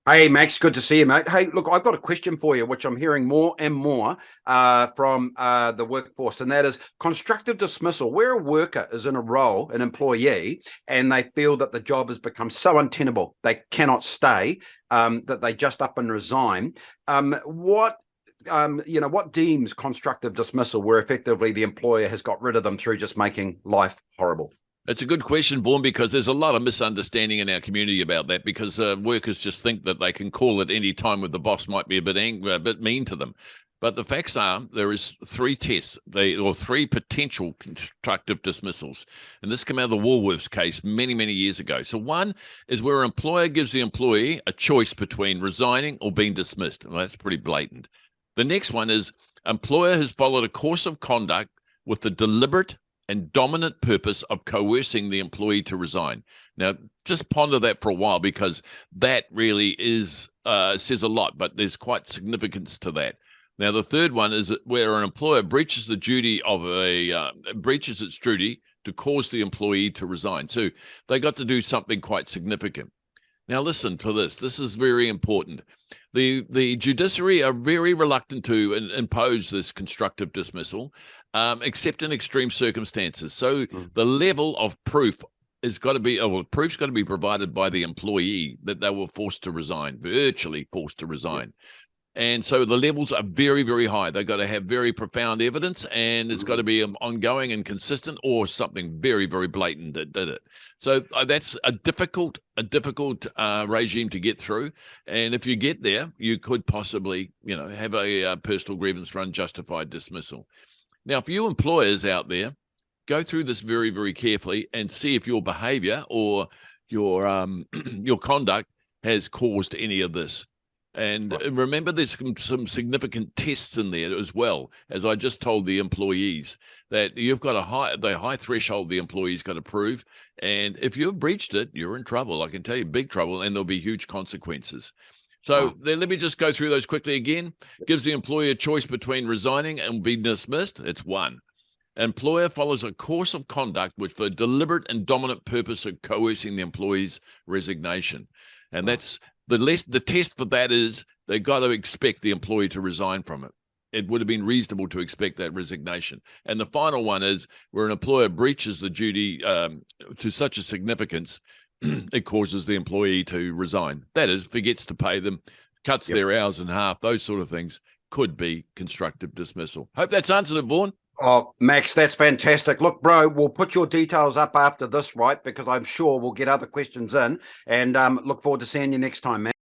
Hey, Max, good to see you, mate. Hey, look, I've got a question for you, which I'm hearing more and more from the workforce, and that is constructive dismissal. Where a worker is in a role, an employee, and they feel that the job has become so untenable, they cannot stay, that they just up and resign. What deems constructive dismissal, where effectively the employer has got rid of them through just making life horrible? It's a good question, Vaughan, because there's a lot of misunderstanding in our community about that because workers just think that they can call at any time with the boss might be a bit angry, a bit mean to them. But the facts are there is three tests, or three potential constructive dismissals. And this came out of the Woolworths case many, many years ago. So one is where an employer gives the employee a choice between resigning or being dismissed. Well, that's pretty blatant. The next one is employer has followed a course of conduct with the deliberate and dominant purpose of coercing the employee to resign. Now, just ponder that for a while because that really is says a lot, but there's quite significance to that. Now, the third one is where an employer breaches the duty of breaches its duty to cause the employee to resign. So they got to do something quite significant. Now, listen to this. This is very important. The judiciary are very reluctant to impose this constructive dismissal, except in extreme circumstances. So the level of proof has got to be, proof's got to be provided by the employee that they were forced to resign, virtually forced to resign. And so the levels are very, very high. They've got to have very profound evidence, and it's got to be ongoing and consistent, or something very, very blatant that did it. So that's a difficult regime to get through. And if you get there, you could possibly, have a personal grievance for unjustified dismissal. Now, for you employers out there, go through this very, very carefully and see if your behavior or your your conduct has caused any of this. And remember, there's some significant tests in there as well. As I just told the employees, that you've got the high threshold the employee's got to prove. And if you've breached it, you're in trouble. I can tell you, big trouble, and there'll be huge consequences. So let me just go through those quickly again. Gives the employee a choice between resigning and being dismissed. It's one. Employer follows a course of conduct which for deliberate and dominant purpose of coercing the employee's resignation. And that's the test for that is they've got to expect the employee to resign from it. It would have been reasonable to expect that resignation. And the final one is where an employer breaches the duty to such a significance, it causes the employee to resign. That is, forgets to pay them, cuts their hours in half, those sort of things could be constructive dismissal. Hope that's answered it, Vaughan. Oh, Max, that's fantastic. Look, bro, we'll put your details up after this, right? Because I'm sure we'll get other questions in, and look forward to seeing you next time, man.